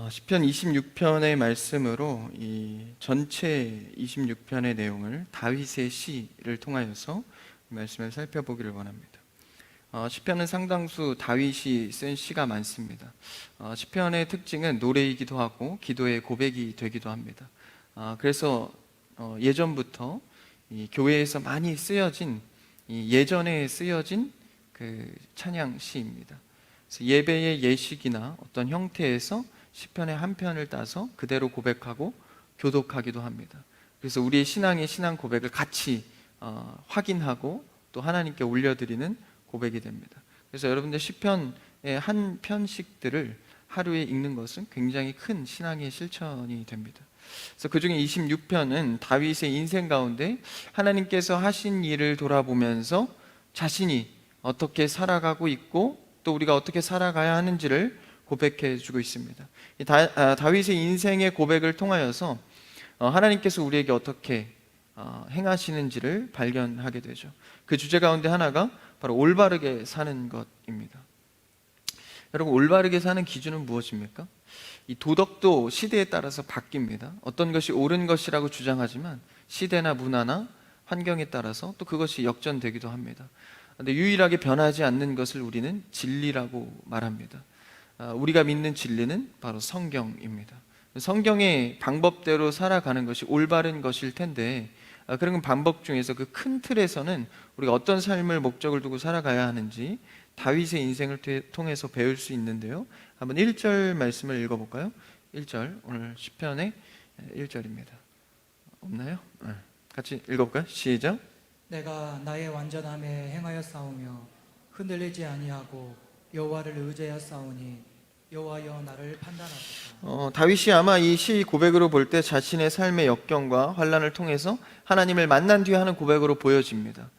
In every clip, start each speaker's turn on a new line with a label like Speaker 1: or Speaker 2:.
Speaker 1: 시편 26편의 말씀으로 이 전체 26편의 내용을 다윗의 시를 통하여서 말씀을 살펴보기를 원합니다. 시편은 상당수 다윗이 쓴 시가 많습니다. 시편의 특징은 노래이기도 하고 기도의 고백이 되기도 합니다. 그래서 예전부터 이 교회에서 많이 쓰여진 예전에 쓰여진 그 찬양 시입니다. 그래서 예배의 예식이나 어떤 형태에서 시편의 한 편을 따서 그대로 고백하고 교독하기도 합니다. 그래서 우리의 신앙 고백을 같이 확인하고 또 하나님께 올려드리는 고백이 됩니다. 그래서 여러분들 시편의 한 편씩들을 하루에 읽는 것은 굉장히 큰 신앙의 실천이 됩니다. 그래서 그 중에 26편은 다윗의 인생 가운데 하나님께서 하신 일을 돌아보면서 자신이 어떻게 살아가고 있고 또 우리가 어떻게 살아가야 하는지를 고백해 주고 있습니다. 다윗의 인생의 고백을 통하여서 하나님께서 우리에게 어떻게 행하시는지를 발견하게 되죠. 그 주제 가운데 하나가 바로 올바르게 사는 것입니다. 여러분, 올바르게 사는 기준은 무엇입니까? 이 도덕도 시대에 따라서 바뀝니다. 어떤 것이 옳은 것이라고 주장하지만 시대나 문화나 환경에 따라서 또 그것이 역전되기도 합니다. 그런데 유일하게 변하지 않는 것을 우리는 진리라고 말합니다. 우리가 믿는 진리는 바로 성경입니다. 성경의 방법대로 살아가는 것이 올바른 것일 텐데 그런 방법 중에서 그 큰 틀에서는 우리가 어떤 삶을 목적을 두고 살아가야 하는지 다윗의 인생을 통해서 배울 수 있는데요. 한번 1절 말씀을 읽어볼까요? 1절, 오늘 시편의 1절입니다. 없나요? 같이 읽어볼까요? 시작.
Speaker 2: 내가 나의 완전함에 행하여 싸우며 흔들리지 아니하고 여호와를 의지하여 싸우니 여호와여 나를 판단하소서.
Speaker 1: 다윗이 아마 이 시 고백으로 볼 때 자신의 삶의 역경과 환난을 통해서 하나님을 만난 뒤에 하는 고백으로 보여집니다.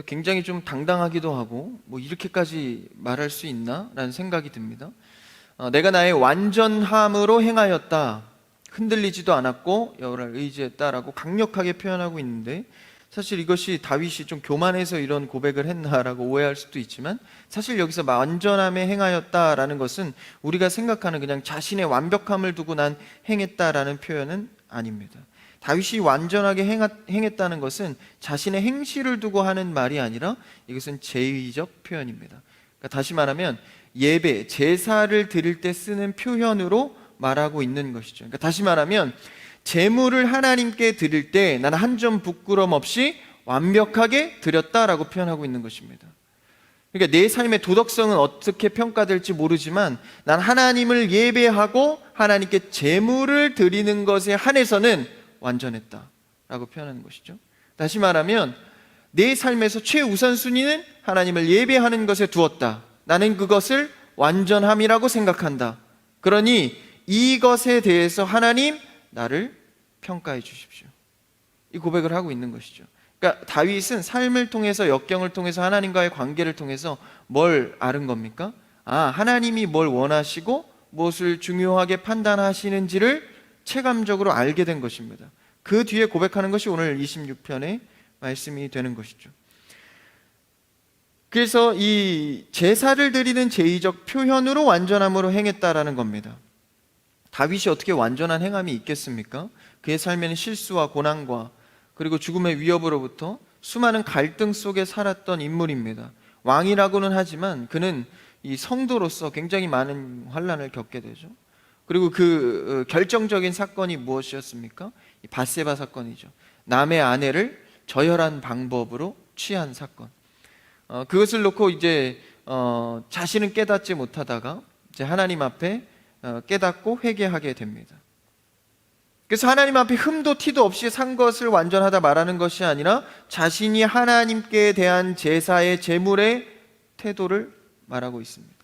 Speaker 1: 굉장히 좀 당당하기도 하고 뭐 이렇게까지 말할 수 있나? 라는 생각이 듭니다. 내가 나의 완전함으로 행하였다, 흔들리지도 않았고 여호와를 의지했다라고 강력하게 표현하고 있는데, 사실 이것이 다윗이 좀 교만해서 이런 고백을 했나라고 오해할 수도 있지만 사실 여기서 완전함에 행하였다라는 것은 우리가 생각하는 그냥 자신의 완벽함을 두고 난 행했다라는 표현은 아닙니다. 다윗이 완전하게 행했다는 것은 자신의 행실을 두고 하는 말이 아니라 이것은 제의적 표현입니다. 그러니까 다시 말하면 예배, 제사를 드릴 때 쓰는 표현으로 말하고 있는 것이죠. 그러니까 다시 말하면 제물을 하나님께 드릴 때 나는 한 점 부끄럼 없이 완벽하게 드렸다라고 표현하고 있는 것입니다. 그러니까 내 삶의 도덕성은 어떻게 평가될지 모르지만 난 하나님을 예배하고 하나님께 제물을 드리는 것에 한해서는 완전했다라고 표현하는 것이죠. 다시 말하면 내 삶에서 최우선순위는 하나님을 예배하는 것에 두었다. 나는 그것을 완전함이라고 생각한다. 그러니 이것에 대해서 하나님 나를 평가해 주십시오. 이 고백을 하고 있는 것이죠. 그러니까 다윗은 삶을 통해서, 역경을 통해서, 하나님과의 관계를 통해서 뭘 아는 겁니까? 하나님이 뭘 원하시고 무엇을 중요하게 판단하시는지를 체감적으로 알게 된 것입니다. 그 뒤에 고백하는 것이 오늘 26편의 말씀이 되는 것이죠. 그래서 이 제사를 드리는 제의적 표현으로 완전함으로 행했다라는 겁니다. 다윗이 어떻게 완전한 행함이 있겠습니까? 그의 삶에는 실수와 고난과 그리고 죽음의 위협으로부터 수많은 갈등 속에 살았던 인물입니다. 왕이라고는 하지만 그는 이 성도로서 굉장히 많은 환난을 겪게 되죠. 그리고 그 결정적인 사건이 무엇이었습니까? 이 밧세바 사건이죠. 남의 아내를 저열한 방법으로 취한 사건. 그것을 놓고 이제 자신은 깨닫지 못하다가 이제 하나님 앞에 깨닫고 회개하게 됩니다. 그래서 하나님 앞에 흠도 티도 없이 산 것을 완전하다 말하는 것이 아니라 자신이 하나님께 대한 제사의 제물의 태도를 말하고 있습니다.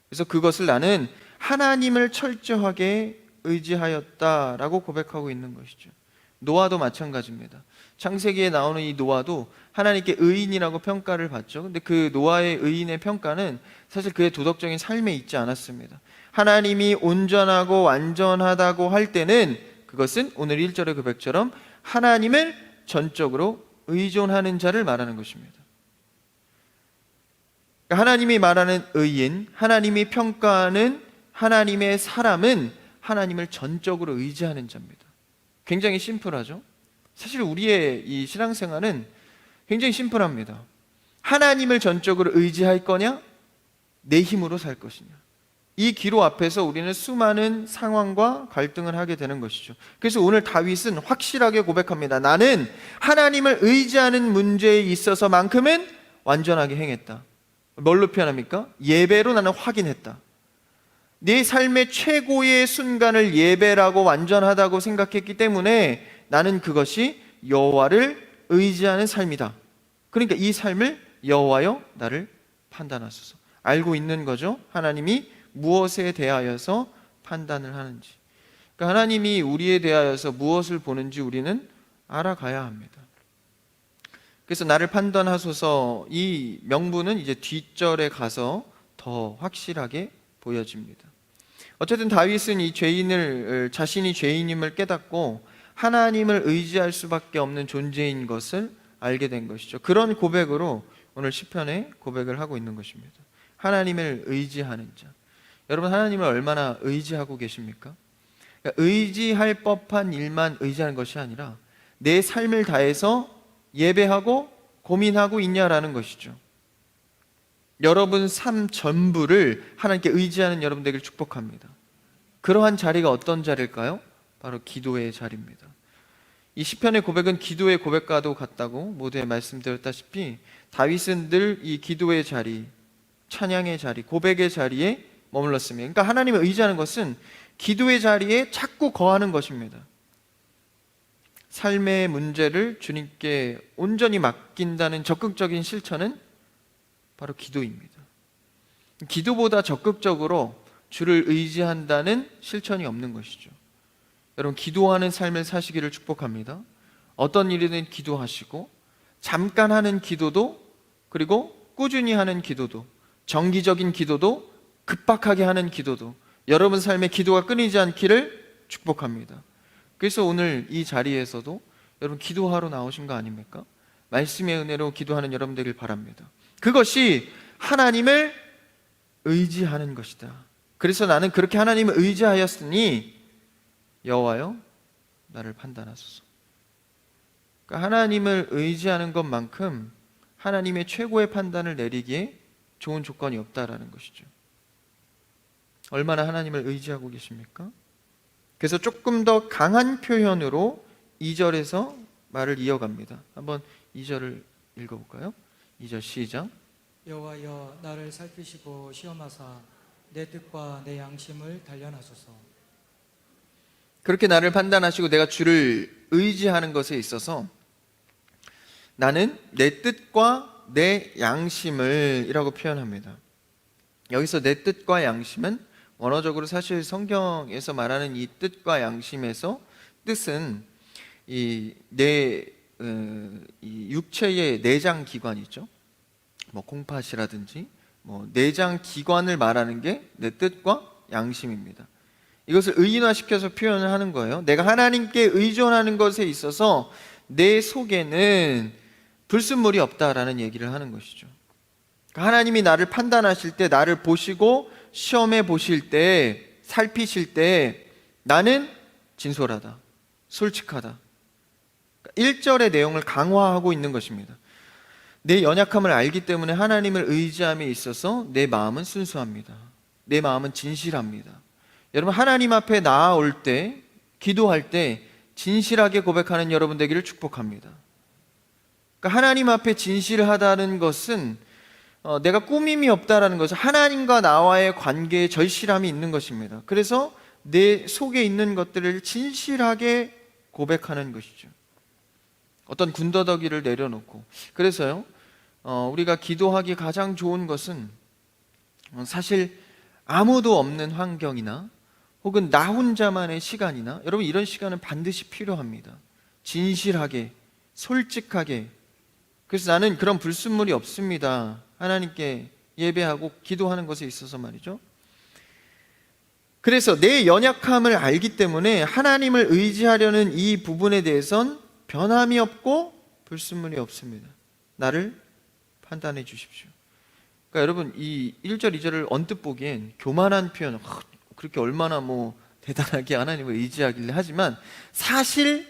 Speaker 1: 그래서 그것을 나는 하나님을 철저하게 의지하였다라고 고백하고 있는 것이죠. 노아도 마찬가지입니다. 창세기에 나오는 이 노아도 하나님께 의인이라고 평가를 받죠. 근데 그 노아의 의인의 평가는 사실 그의 도덕적인 삶에 있지 않았습니다. 하나님이 온전하고 완전하다고 할 때는 그것은 오늘 1절의 고백처럼 하나님을 전적으로 의존하는 자를 말하는 것입니다. 하나님이 말하는 의인, 하나님이 평가하는 하나님의 사람은 하나님을 전적으로 의지하는 자입니다. 굉장히 심플하죠? 사실 우리의 이 신앙생활은 굉장히 심플합니다. 하나님을 전적으로 의지할 거냐? 내 힘으로 살 것이냐? 이 기로 앞에서 우리는 수많은 상황과 갈등을 하게 되는 것이죠. 그래서 오늘 다윗은 확실하게 고백합니다. 나는 하나님을 의지하는 문제에 있어서만큼은 완전하게 행했다. 뭘로 표현합니까? 예배로 나는 확인했다. 내 삶의 최고의 순간을 예배라고 완전하다고 생각했기 때문에 나는 그것이 여호와를 의지하는 삶이다. 그러니까 이 삶을 여호와여 나를 판단하소서. 알고 있는 거죠. 하나님이 무엇에 대하여서 판단을 하는지. 그러니까 하나님이 우리에 대하여서 무엇을 보는지 우리는 알아가야 합니다. 그래서 나를 판단하소서, 이 명분은 이제 뒷절에 가서 더 확실하게 보여집니다. 어쨌든 다윗은 이 죄인을, 자신이 죄인임을 깨닫고 하나님을 의지할 수밖에 없는 존재인 것을 알게 된 것이죠. 그런 고백으로 오늘 시편에 고백을 하고 있는 것입니다. 하나님을 의지하는 자. 여러분, 하나님을 얼마나 의지하고 계십니까? 그러니까 의지할 법한 일만 의지하는 것이 아니라 내 삶을 다해서 예배하고 고민하고 있냐라는 것이죠. 여러분 삶 전부를 하나님께 의지하는 여러분 되기를 축복합니다. 그러한 자리가 어떤 자리일까요? 바로 기도의 자리입니다. 이 시편의 고백은 기도의 고백과도 같다고 모두에 말씀드렸다시피 다윗은 늘 이 기도의 자리, 찬양의 자리, 고백의 자리에 머물렀습니다. 그러니까 하나님을 의지하는 것은 기도의 자리에 자꾸 거하는 것입니다. 삶의 문제를 주님께 온전히 맡긴다는 적극적인 실천은 바로 기도입니다. 기도보다 적극적으로 주를 의지한다는 실천이 없는 것이죠. 여러분, 기도하는 삶을 사시기를 축복합니다. 어떤 일이든 기도하시고, 잠깐 하는 기도도, 그리고 꾸준히 하는 기도도, 정기적인 기도도, 급박하게 하는 기도도, 여러분 삶의 기도가 끊이지 않기를 축복합니다. 그래서 오늘 이 자리에서도 여러분 기도하러 나오신 거 아닙니까? 말씀의 은혜로 기도하는 여러분 되길 바랍니다. 그것이 하나님을 의지하는 것이다. 그래서 나는 그렇게 하나님을 의지하였으니 여호와여 나를 판단하소서. 그러니까 하나님을 의지하는 것만큼 하나님의 최고의 판단을 내리기에 좋은 조건이 없다라는 것이죠. 얼마나 하나님을 의지하고 계십니까? 그래서 조금 더 강한 표현으로 2절에서 말을 이어갑니다. 한번 2절을 읽어볼까요? 2절 시작.
Speaker 2: 여호와여 나를 살피시고 시험하사 내 뜻과 내 양심을 단련하소서.
Speaker 1: 그렇게 나를 판단하시고 내가 주를 의지하는 것에 있어서 나는 내 뜻과 내 양심을 이라고 표현합니다. 여기서 내 뜻과 양심은 원어적으로 사실 성경에서 말하는 이 뜻과 양심에서 뜻은 이 육체의 내장 기관 있죠. 뭐 콩팥이라든지 뭐 내장 기관을 말하는 게 내 뜻과 양심입니다. 이것을 의인화시켜서 표현을 하는 거예요. 내가 하나님께 의존하는 것에 있어서 내 속에는 불순물이 없다라는 얘기를 하는 것이죠. 하나님이 나를 판단하실 때, 나를 보시고 시험해 보실 때, 살피실 때 나는 진솔하다, 솔직하다. 1절의 내용을 강화하고 있는 것입니다. 내 연약함을 알기 때문에 하나님을 의지함에 있어서 내 마음은 순수합니다. 내 마음은 진실합니다. 여러분, 하나님 앞에 나아올 때, 기도할 때 진실하게 고백하는 여러분 되기를 축복합니다. 그러니까 하나님 앞에 진실하다는 것은 내가 꾸밈이 없다라는 것은 하나님과 나와의 관계에 절실함이 있는 것입니다. 그래서 내 속에 있는 것들을 진실하게 고백하는 것이죠. 어떤 군더더기를 내려놓고. 그래서요, 우리가 기도하기 가장 좋은 것은 사실 아무도 없는 환경이나 혹은 나 혼자만의 시간이나, 여러분 이런 시간은 반드시 필요합니다. 진실하게, 솔직하게. 그래서 나는 그런 불순물이 없습니다. 하나님께 예배하고 기도하는 것에 있어서 말이죠. 그래서 내 연약함을 알기 때문에 하나님을 의지하려는 이 부분에 대해선 변함이 없고 불순물이 없습니다. 나를 판단해 주십시오. 그러니까 여러분 이 1절 2절을 언뜻 보기엔 교만한 표현, 그렇게 얼마나 대단하게 하나님을 의지하길래 하지만 사실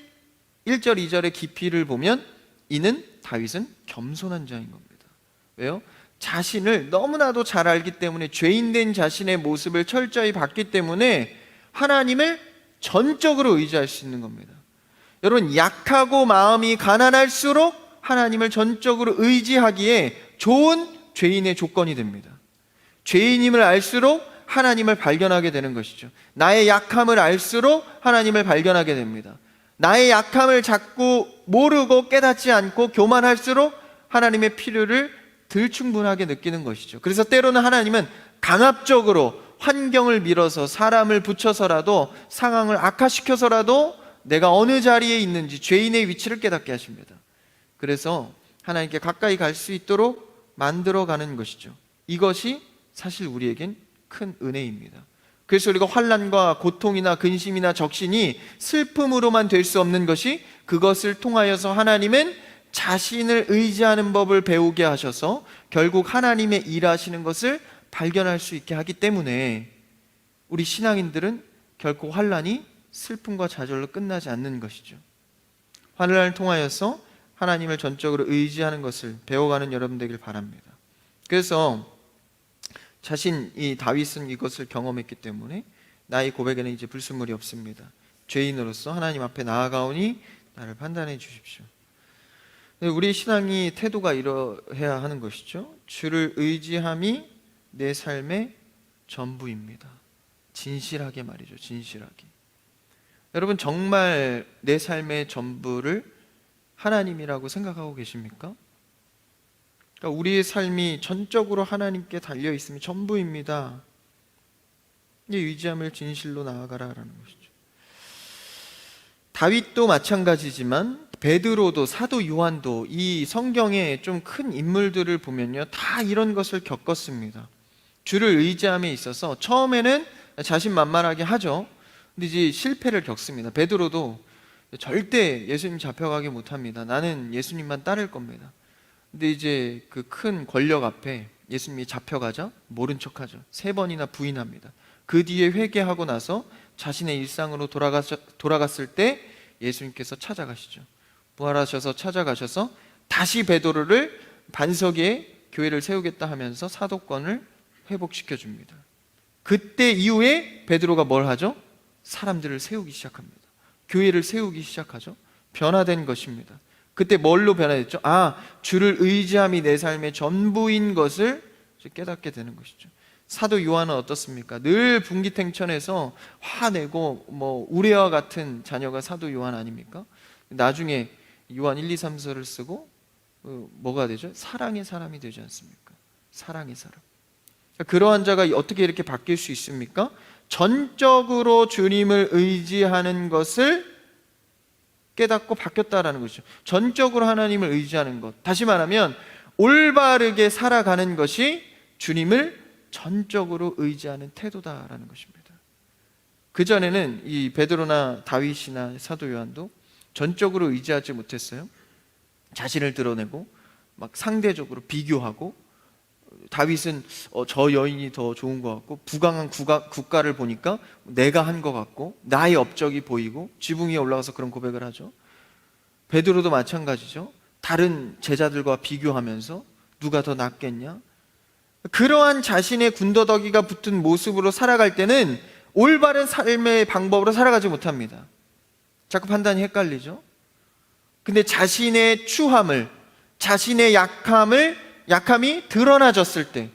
Speaker 1: 1절, 2절의 깊이를 보면 이는 다윗은 겸손한 자인 겁니다. 왜요? 자신을 너무나도 잘 알기 때문에 죄인된 자신의 모습을 철저히 봤기 때문에 하나님을 전적으로 의지할 수 있는 겁니다. 여러분, 약하고 마음이 가난할수록 하나님을 전적으로 의지하기에 좋은 죄인의 조건이 됩니다. 죄인임을 알수록 하나님을 발견하게 되는 것이죠. 나의 약함을 알수록 하나님을 발견하게 됩니다. 나의 약함을 자꾸 모르고 깨닫지 않고 교만할수록 하나님의 필요를 덜 충분하게 느끼는 것이죠. 그래서 때로는 하나님은 강압적으로 환경을 밀어서 사람을 붙여서라도 상황을 악화시켜서라도 내가 어느 자리에 있는지 죄인의 위치를 깨닫게 하십니다. 그래서 하나님께 가까이 갈 수 있도록 만들어가는 것이죠. 이것이 사실 우리에겐 큰 은혜입니다. 그래서 우리가 환난과 고통이나 근심이나 적신이 슬픔으로만 될 수 없는 것이, 그것을 통하여서 하나님은 자신을 의지하는 법을 배우게 하셔서 결국 하나님의 일하시는 것을 발견할 수 있게 하기 때문에 우리 신앙인들은 결코 환난이 슬픔과 좌절로 끝나지 않는 것이죠. 환난을 통하여서 하나님을 전적으로 의지하는 것을 배워가는 여러분 되길 바랍니다. 그래서 이 다윗은 이것을 경험했기 때문에 나의 고백에는 이제 불순물이 없습니다. 죄인으로서 하나님 앞에 나아가오니 나를 판단해 주십시오. 우리 신앙이 태도가 이러해야 하는 것이죠. 주를 의지함이 내 삶의 전부입니다. 진실하게 말이죠. 진실하게. 여러분, 정말 내 삶의 전부를 하나님이라고 생각하고 계십니까? 그러니까 우리의 삶이 전적으로 하나님께 달려 있으면 전부입니다. 이 의지함을 진실로 나아가라라는 것이죠. 다윗도 마찬가지지만 베드로도 사도 요한도 이 성경의 좀 큰 인물들을 보면요, 다 이런 것을 겪었습니다. 주를 의지함에 있어서 처음에는 자신만만하게 하죠. 근데 이제 실패를 겪습니다. 베드로도 절대 예수님 잡혀가게 못합니다. 나는 예수님만 따를 겁니다. 근데 이제 그 큰 권력 앞에 예수님이 잡혀가자 모른 척하죠. 3번이나 부인합니다. 그 뒤에 회개하고 나서 자신의 일상으로 돌아갔을 때 예수님께서 찾아가시죠. 부활하셔서 찾아가셔서 다시 베드로를 반석에 교회를 세우겠다 하면서 사도권을 회복시켜 줍니다. 그때 이후에 베드로가 뭘 하죠? 사람들을 세우기 시작합니다. 교회를 세우기 시작하죠. 변화된 것입니다. 그때 뭘로 변화됐죠? 주를 의지함이 내 삶의 전부인 것을 깨닫게 되는 것이죠. 사도 요한은 어떻습니까? 늘 분기탱천해서 화내고 우레와 같은 자녀가 사도 요한 아닙니까? 나중에 요한 1, 2, 3서를 쓰고 뭐가 되죠? 사랑의 사람이 되지 않습니까? 사랑의 사람. 그러한 자가 어떻게 이렇게 바뀔 수 있습니까? 전적으로 주님을 의지하는 것을 깨닫고 바뀌었다라는 것이죠. 전적으로 하나님을 의지하는 것. 다시 말하면 올바르게 살아가는 것이 주님을 전적으로 의지하는 태도다라는 것입니다. 그전에는 이 베드로나 다윗이나 사도 요한도 전적으로 의지하지 못했어요. 자신을 드러내고 막 상대적으로 비교하고, 다윗은 저 여인이 더 좋은 것 같고, 부강한 국가를 보니까 내가 한 것 같고, 나의 업적이 보이고 지붕 위에 올라가서 그런 고백을 하죠. 베드로도 마찬가지죠. 다른 제자들과 비교하면서 누가 더 낫겠냐? 그러한 자신의 군더더기가 붙은 모습으로 살아갈 때는 올바른 삶의 방법으로 살아가지 못합니다. 자꾸 판단이 헷갈리죠. 근데 자신의 추함을, 자신의 약함이 드러나졌을 때,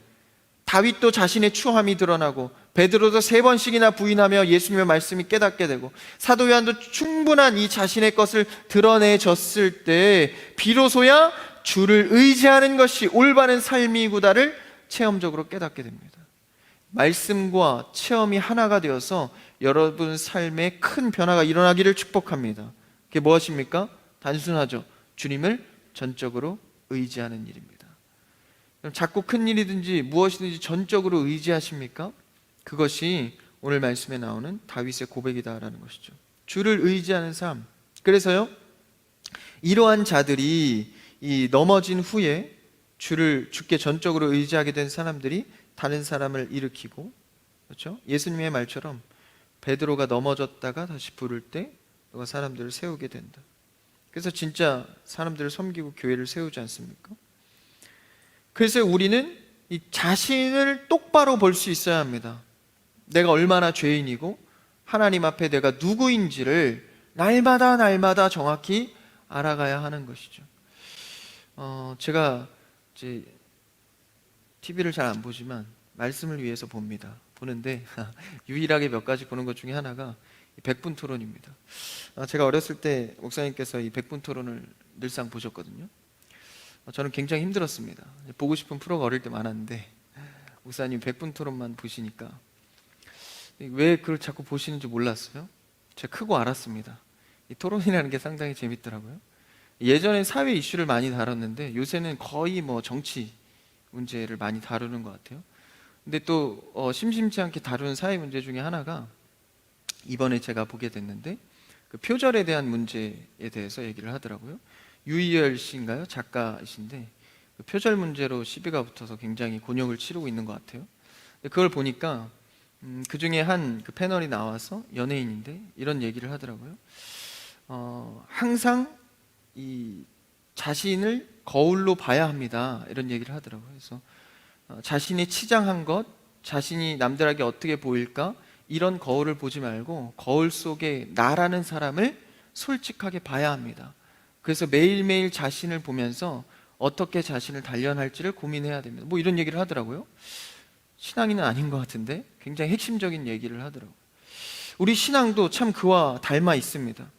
Speaker 1: 다윗도 자신의 추함이 드러나고 베드로도 3번씩이나 부인하며 예수님의 말씀이 깨닫게 되고, 사도 요한도 충분한 이 자신의 것을 드러내졌을 때 비로소야 주를 의지하는 것이 올바른 삶이구나를 체험적으로 깨닫게 됩니다. 말씀과 체험이 하나가 되어서 여러분 삶에 큰 변화가 일어나기를 축복합니다. 그게 무엇입니까? 단순하죠. 주님을 전적으로 의지하는 일입니다. 작고 큰 일이든지 무엇이든지 전적으로 의지하십니까? 그것이 오늘 말씀에 나오는 다윗의 고백이다라는 것이죠. 주를 의지하는 삶. 그래서요, 이러한 자들이 이 넘어진 후에 주께 전적으로 의지하게 된 사람들이 다른 사람을 일으키고, 그렇죠? 예수님의 말처럼 베드로가 넘어졌다가 다시 부를 때 너가 사람들을 세우게 된다. 그래서 진짜 사람들을 섬기고 교회를 세우지 않습니까? 그래서 우리는 이 자신을 똑바로 볼 수 있어야 합니다. 내가 얼마나 죄인이고 하나님 앞에 내가 누구인지를 날마다 정확히 알아가야 하는 것이죠. 제가 이제 TV를 잘 안 보지만 말씀을 위해서 봅니다. 보는데 유일하게 몇 가지 보는 것 중에 하나가 백분 토론입니다. 제가 어렸을 때 목사님께서 이 백분 토론을 늘상 보셨거든요. 저는 굉장히 힘들었습니다. 보고 싶은 프로가 어릴 때 많았는데 목사님 백분 토론만 보시니까 왜 그걸 자꾸 보시는지 몰랐어요. 제가 크고 알았습니다. 이 토론이라는 게 상당히 재밌더라고요. 예전엔 사회 이슈를 많이 다뤘는데 요새는 거의 뭐 정치 문제를 많이 다루는 것 같아요. 근데 또 심심치 않게 다루는 사회 문제 중에 하나가 이번에 제가 보게 됐는데 그 표절에 대한 문제에 대해서 얘기를 하더라고요. 유희열 씨인가요? 작가이신데 그 표절 문제로 시비가 붙어서 굉장히 곤욕을 치르고 있는 것 같아요. 근데 그걸 보니까 그 중에 한 그 패널이 나와서 연예인인데 이런 얘기를 하더라고요. 항상 이 자신을 거울로 봐야 합니다. 이런 얘기를 하더라고요. 그래서 자신이 치장한 것, 자신이 남들에게 어떻게 보일까 이런 거울을 보지 말고 거울 속에 나라는 사람을 솔직하게 봐야 합니다. 그래서 매일매일 자신을 보면서 어떻게 자신을 단련할지를 고민해야 됩니다. 뭐 이런 얘기를 하더라고요. 신앙인은 아닌 것 같은데 굉장히 핵심적인 얘기를 하더라고요. 우리 신앙도 참 그와 닮아 있습니다.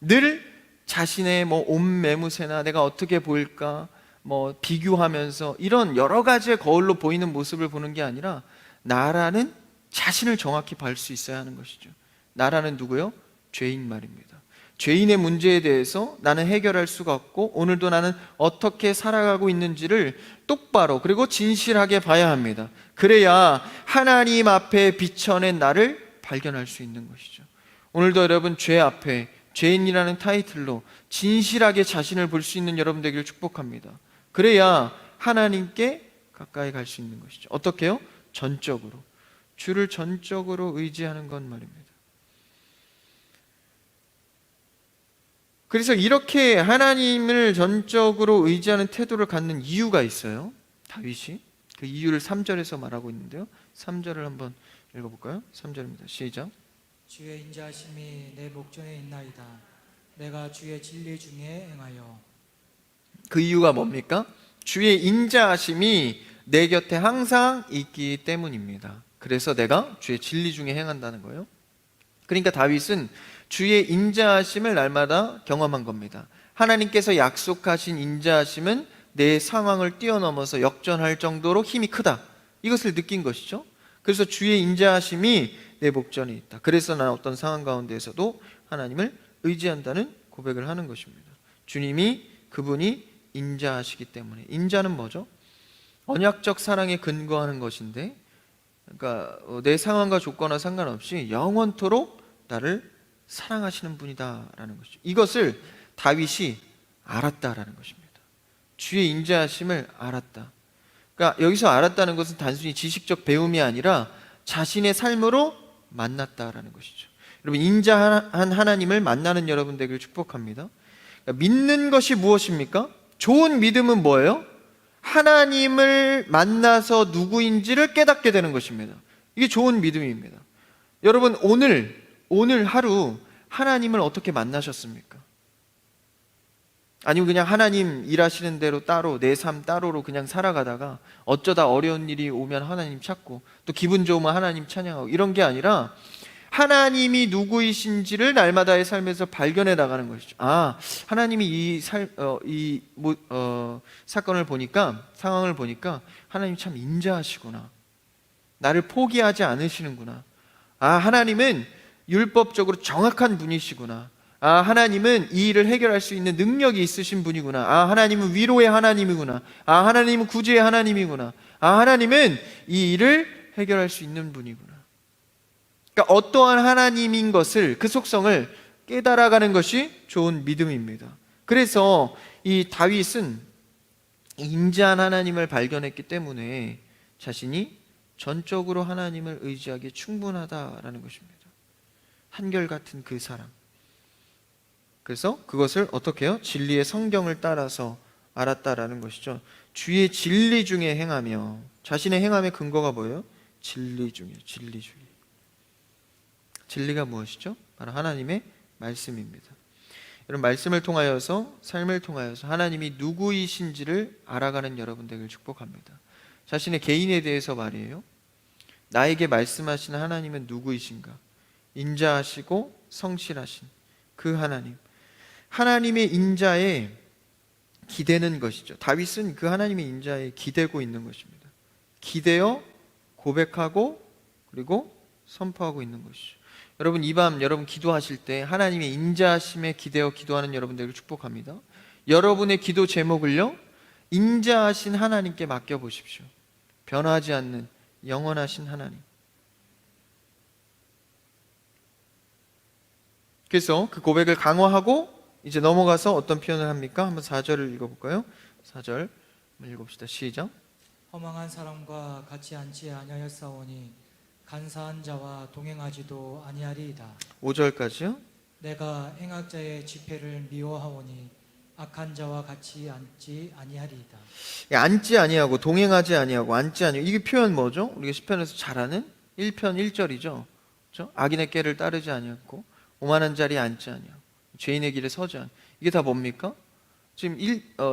Speaker 1: 늘 자신의 뭐 옷 매무새나 내가 어떻게 보일까 뭐 비교하면서 이런 여러 가지의 거울로 보이는 모습을 보는 게 아니라 나라는 자신을 정확히 볼 수 있어야 하는 것이죠. 나라는 누구요? 죄인 말입니다. 죄인의 문제에 대해서 나는 해결할 수가 없고 오늘도 나는 어떻게 살아가고 있는지를 똑바로 그리고 진실하게 봐야 합니다. 그래야 하나님 앞에 비춰낸 나를 발견할 수 있는 것이죠. 오늘도 여러분 죄 앞에 죄인이라는 타이틀로 진실하게 자신을 볼 수 있는 여러분 되기를 축복합니다. 그래야 하나님께 가까이 갈 수 있는 것이죠. 어떻게 해요? 전적으로 주를 전적으로 의지하는 것 말입니다. 그래서 이렇게 하나님을 전적으로 의지하는 태도를 갖는 이유가 있어요. 다윗이 그 이유를 3절에서 말하고 있는데요. 3절을 한번 읽어볼까요? 3절입니다. 시작.
Speaker 2: 주의 인자하심이 내 목전에 있나이다. 내가 주의 진리 중에 행하여.
Speaker 1: 그 이유가 뭡니까? 주의 인자하심이 내 곁에 항상 있기 때문입니다. 그래서 내가 주의 진리 중에 행한다는 거예요. 그러니까 다윗은 주의 인자하심을 날마다 경험한 겁니다. 하나님께서 약속하신 인자하심은 내 상황을 뛰어넘어서 역전할 정도로 힘이 크다. 이것을 느낀 것이죠. 그래서 주의 인자하심이 내 목전에 있다. 그래서 난 어떤 상황 가운데에서도 하나님을 의지한다는 고백을 하는 것입니다. 주님이 그분이 인자하시기 때문에. 인자는 뭐죠? 언약적 사랑에 근거하는 것인데, 그러니까 내 상황과 조건과 상관없이 영원토록 나를 사랑하시는 분이다라는 것이죠. 이것을 다윗이 알았다라는 것입니다. 주의 인자하심을 알았다. 그러니까 여기서 알았다는 것은 단순히 지식적 배움이 아니라 자신의 삶으로 만났다라는 것이죠. 여러분, 인자한 하나님을 만나는 여러분 되기를 축복합니다. 그러니까 믿는 것이 무엇입니까? 좋은 믿음은 뭐예요? 하나님을 만나서 누구인지를 깨닫게 되는 것입니다. 이게 좋은 믿음입니다. 여러분, 오늘 하루 하나님을 어떻게 만나셨습니까? 아니면 그냥 하나님 일하시는 대로 따로 내 삶 따로로 그냥 살아가다가 어쩌다 어려운 일이 오면 하나님 찾고 또 기분 좋으면 하나님 찬양하고 이런 게 아니라 하나님이 누구이신지를 날마다의 삶에서 발견해 나가는 것이죠. 하나님이 이 사건을 보니까, 상황을 보니까 하나님 참 인자하시구나. 나를 포기하지 않으시는구나. 하나님은 율법적으로 정확한 분이시구나. 하나님은 이 일을 해결할 수 있는 능력이 있으신 분이구나. 하나님은 위로의 하나님이구나. 하나님은 구제의 하나님이구나. 하나님은 이 일을 해결할 수 있는 분이구나. 그러니까 어떠한 하나님인 것을, 그 속성을 깨달아가는 것이 좋은 믿음입니다. 그래서 이 다윗은 인자한 하나님을 발견했기 때문에 자신이 전적으로 하나님을 의지하기에 충분하다라는 것입니다. 한결같은 그 사랑. 그래서 그것을 어떻게 해요? 진리의 성경을 따라서 알았다라는 것이죠. 주의 진리 중에 행하며, 자신의 행함의 근거가 뭐예요? 진리 중에, 진리 중에. 진리가 무엇이죠? 바로 하나님의 말씀입니다. 여러분, 말씀을 통하여서, 삶을 통하여서 하나님이 누구이신지를 알아가는 여러분 되길 축복합니다. 자신의 개인에 대해서 말이에요. 나에게 말씀하시는 하나님은 누구이신가? 인자하시고 성실하신 그 하나님, 하나님의 인자에 기대는 것이죠. 다윗은 그 하나님의 인자에 기대고 있는 것입니다. 기대어 고백하고 그리고 선포하고 있는 것이죠. 여러분, 이 밤 여러분 기도하실 때 하나님의 인자하심에 기대어 기도하는 여러분들을 축복합니다. 여러분의 기도 제목을요, 인자하신 하나님께 맡겨보십시오. 변하지 않는 영원하신 하나님. 그래서 그 고백을 강화하고 이제 넘어가서 어떤 표현을 합니까? 한번 4절을 읽어볼까요? 4절 한번 읽어봅시다. 시작.
Speaker 2: 허망한 사람과 같이 앉지 아니하였사오니 간사한 자와 동행하지도 아니하리이다.
Speaker 1: 5절까지요.
Speaker 2: 내가 행악자의 집회를 미워하오니 악한 자와 같이 앉지 아니하리이다.
Speaker 1: 앉지 아니하고 동행하지 아니하고 앉지 아니하고, 이게 표현 뭐죠? 우리가 시편에서 잘 아는 1편 1절이죠. 그렇죠? 악인의 꾀를 따르지 아니하고 오만한 자리에 앉지 아니하고 죄인의 길에 서지 아니하고. 이게 다 뭡니까? 지금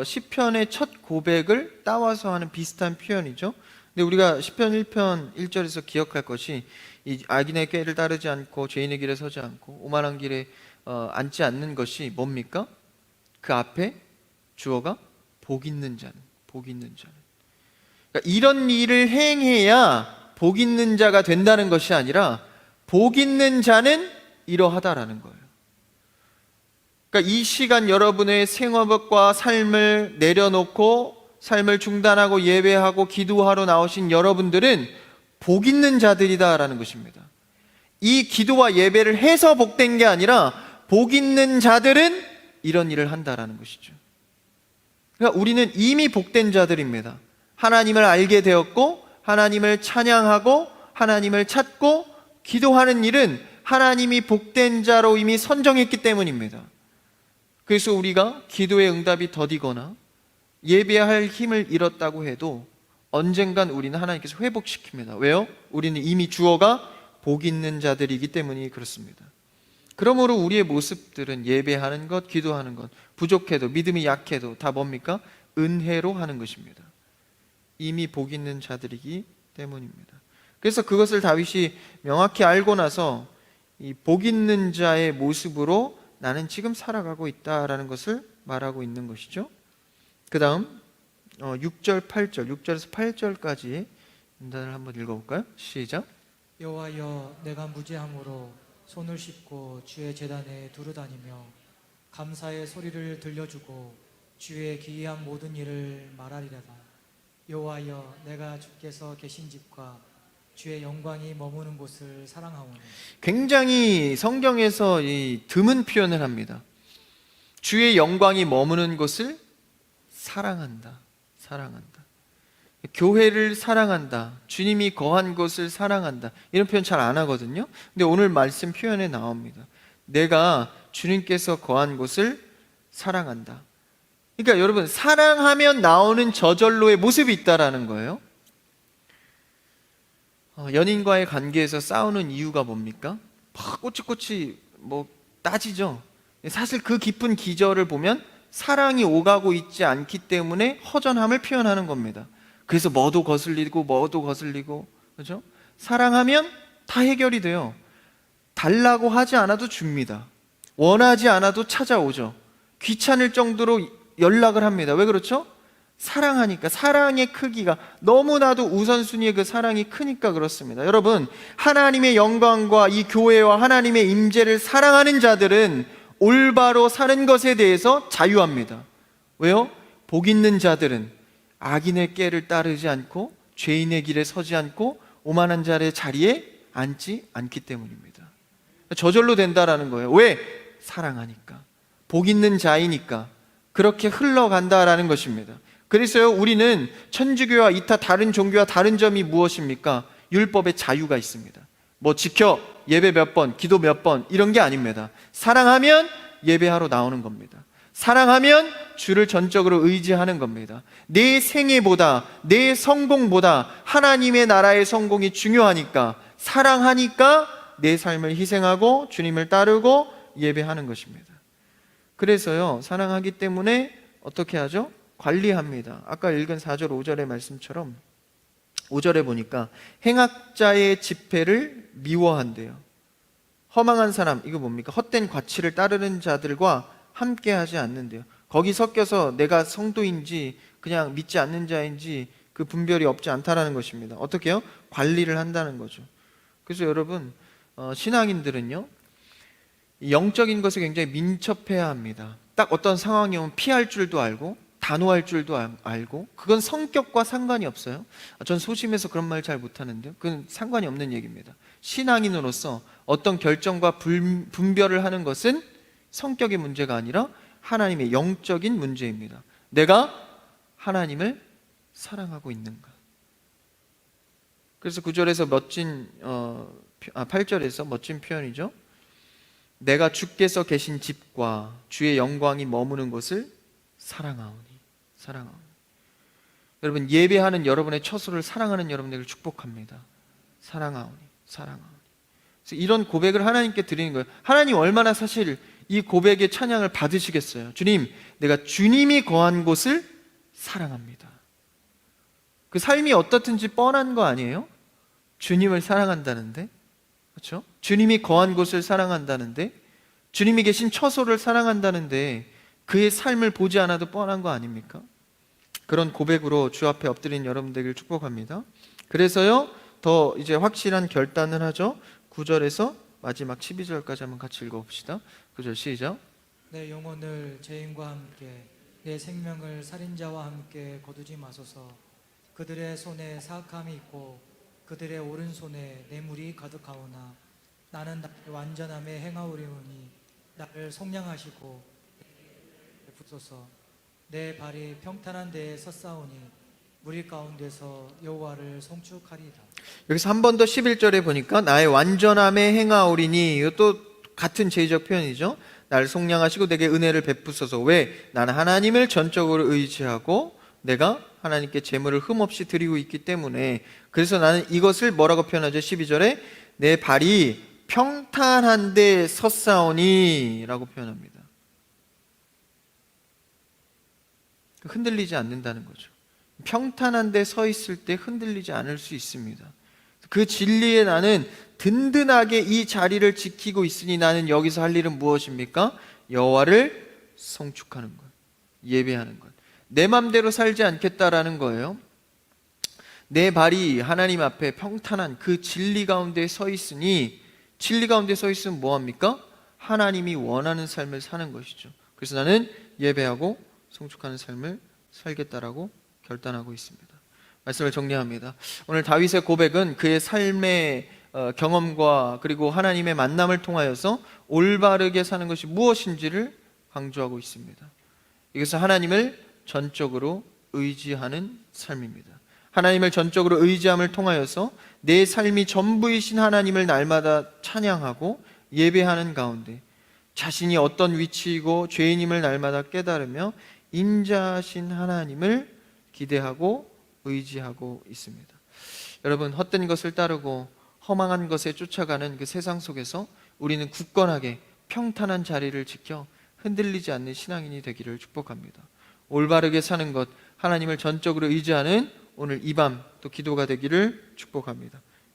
Speaker 1: 시편의 첫 고백을 따와서 하는 비슷한 표현이죠. 근데 우리가 시편 1편 1절에서 기억할 것이, 이 악인의 꾀를 따르지 않고 죄인의 길에 서지 않고 오만한 길에 앉지 않는 것이 뭡니까? 그 앞에 주어가 복 있는 자는, 복 있는 자는. 그러니까 이런 일을 행해야 복 있는 자가 된다는 것이 아니라 복 있는 자는 이러하다라는 거예요. 그러니까 이 시간 여러분의 생업과 삶을 내려놓고 삶을 중단하고 예배하고 기도하러 나오신 여러분들은 복 있는 자들이다라는 것입니다. 이 기도와 예배를 해서 복된 게 아니라 복 있는 자들은 이런 일을 한다라는 것이죠. 그러니까 우리는 이미 복된 자들입니다. 하나님을 알게 되었고 하나님을 찬양하고 하나님을 찾고 기도하는 일은 하나님이 복된 자로 이미 선정했기 때문입니다. 그래서 우리가 기도의 응답이 더디거나 예배할 힘을 잃었다고 해도 언젠간 우리는 하나님께서 회복시킵니다. 왜요? 우리는 이미 주어가 복 있는 자들이기 때문이 그렇습니다. 그러므로 우리의 모습들은 예배하는 것, 기도하는 것, 부족해도 믿음이 약해도 다 뭡니까? 은혜로 하는 것입니다. 이미 복 있는 자들이기 때문입니다. 그래서 그것을 다윗이 명확히 알고 나서 이 복 있는 자의 모습으로 나는 지금 살아가고 있다라는 것을 말하고 있는 것이죠. 그 다음 6절, 8절, 6절에서 8절까지 문단을 한번 읽어볼까요? 시작.
Speaker 2: 여호와여, 내가 무죄함으로 손을 씻고 주의 제단에 두루다니며 감사의 소리를 들려주고 주의 기이한 모든 일을 말하리라다. 여호와여, 내가 주께서 계신 집과 주의 영광이 머무는 곳을 사랑하오니. 굉장히
Speaker 1: 성경에서 이 드문 표현을 합니다. 주의 영광이 머무는 곳을 사랑한다. 사랑한다. 교회를 사랑한다. 주님이 거한 곳을 사랑한다. 이런 표현 잘 안 하거든요. 근데 오늘 말씀 표현에 나옵니다. 내가 주님께서 거한 곳을 사랑한다. 그러니까 여러분, 사랑하면 나오는 저절로의 모습이 있다라는 거예요. 연인과의 관계에서 싸우는 이유가 뭡니까? 막 꼬치꼬치 따지죠. 사실 그 깊은 기저를 보면 사랑이 오가고 있지 않기 때문에 허전함을 표현하는 겁니다. 그래서 뭐도 거슬리고 그렇죠? 사랑하면 다 해결이 돼요. 달라고 하지 않아도 줍니다. 원하지 않아도 찾아오죠. 귀찮을 정도로 연락을 합니다. 왜 그렇죠? 사랑하니까. 사랑의 크기가 너무나도 우선순위의 그 사랑이 크니까 그렇습니다. 여러분, 하나님의 영광과 이 교회와 하나님의 임재를 사랑하는 자들은 올바로 사는 것에 대해서 자유합니다. 왜요? 복 있는 자들은 악인의 꾀를 따르지 않고 죄인의 길에 서지 않고 오만한 자의 자리에 앉지 않기 때문입니다. 저절로 된다라는 거예요. 왜? 사랑하니까. 복 있는 자이니까 그렇게 흘러간다라는 것입니다. 그래서요, 우리는 천주교와 이타 다른 종교와 다른 점이 무엇입니까? 율법의 자유가 있습니다. 뭐 지켜, 예배 몇 번, 기도 몇 번 이런 게 아닙니다. 사랑하면 예배하러 나오는 겁니다. 사랑하면 주를 전적으로 의지하는 겁니다. 내 생애보다, 내 성공보다 하나님의 나라의 성공이 중요하니까, 사랑하니까 내 삶을 희생하고 주님을 따르고 예배하는 것입니다. 그래서요, 사랑하기 때문에 어떻게 하죠? 관리합니다. 아까 읽은 4절 5절의 말씀처럼 5절에 보니까 행악자의 집회를 미워한대요. 허망한 사람, 이거 뭡니까? 헛된 과치를 따르는 자들과 함께 하지 않는데요. 거기 섞여서 내가 성도인지 그냥 믿지 않는 자인지 그 분별이 없지 않다라는 것입니다. 어떻게 해요? 관리를 한다는 거죠. 그래서 여러분, 신앙인들은요, 영적인 것에 굉장히 민첩해야 합니다. 딱 어떤 상황이 오면 피할 줄도 알고 단호할 줄도 알고, 그건 성격과 상관이 없어요. 전 소심해서 그런 말 잘 못하는데요, 그건 상관이 없는 얘기입니다. 신앙인으로서 어떤 결정과 분별을 하는 것은 성격의 문제가 아니라 하나님의 영적인 문제입니다. 내가 하나님을 사랑하고 있는가. 그래서 9절에서 8절에서 멋진 표현이죠. 내가 주께서 계신 집과 주의 영광이 머무는 곳을 사랑하오니. 여러분, 예배하는 여러분의 처소를 사랑하는 여러분들을 축복합니다. 사랑하오니. 그래서 이런 고백을 하나님께 드리는 거예요. 하나님 얼마나 사실 이 고백의 찬양을 받으시겠어요. 주님, 내가 주님이 거한 곳을 사랑합니다. 그 삶이 어떻든지 뻔한 거 아니에요? 주님을 사랑한다는데, 그렇죠? 주님이 거한 곳을 사랑한다는데, 주님이 계신 처소를 사랑한다는데 그의 삶을 보지 않아도 뻔한 거 아닙니까? 그런 고백으로 주 앞에 엎드린 여러분들을 축복합니다. 그래서요, 더 이제 확실한 결단을 하죠. 9절에서 마지막 12절까지 한번 같이 읽어봅시다. 9절 시작.
Speaker 2: 내 영혼을 죄인과 함께 내 생명을 살인자와 함께 거두지 마소서. 그들의 손에 사악함이 있고 그들의 오른손에 뇌물이 가득하오나 나는 나의 완전함에 행하오리오니 나를 속량하시고 베푸소서. 내 발이 평탄한 데에 섰사오니 무리 가운데서 여호와를 송축하리이다.
Speaker 1: 여기서 한 번 더 11절에 보니까 나의 완전함에 행하오리니, 이것도 같은 제의적 표현이죠. 나를 속량하시고 내게 은혜를 베푸소서. 왜? 나는 하나님을 전적으로 의지하고 내가 하나님께 제물을 흠없이 드리고 있기 때문에. 그래서 나는 이것을 뭐라고 표현하죠? 12절에 내 발이 평탄한 데 섰사오니 라고 표현합니다. 흔들리지 않는다는 거죠. 평탄한 데 서 있을 때 흔들리지 않을 수 있습니다. 그 진리에 나는 든든하게 이 자리를 지키고 있으니 나는 여기서 할 일은 무엇입니까? 여호와를 송축하는 것, 예배하는 것. 내 맘대로 살지 않겠다라는 거예요. 내 발이 하나님 앞에 평탄한 그 진리 가운데 서 있으니, 진리 가운데 서 있으면 뭐합니까? 하나님이 원하는 삶을 사는 것이죠. 그래서 나는 예배하고 송축하는 삶을 살겠다라고 결단하고 있습니다. 말씀을 정리합니다. 오늘 다윗의 고백은 그의 삶의 경험과 그리고 하나님의 만남을 통하여서 올바르게 사는 것이 무엇인지를 강조하고 있습니다. 이것은 하나님을 전적으로 의지하는 삶입니다. 하나님을 전적으로 의지함을 통하여서 내 삶이 전부이신 하나님을 날마다 찬양하고 예배하는 가운데 자신이 어떤 위치이고 죄인임을 날마다 깨달으며 인자하신 하나님을 기대하고 의지하고 있습니다. 여러분, 헛된 것을 따르고 허망한 것에 쫓아가는 그 세상 속에서 우리는 굳건하게 평탄한 자리를 지켜 흔들리지 않는 신앙인이 되기를 축복합니다. 올바르게 사는 것, 하나님을 전적으로 의지하는 오늘 이 밤 또 기도가 되기를 축복합니다.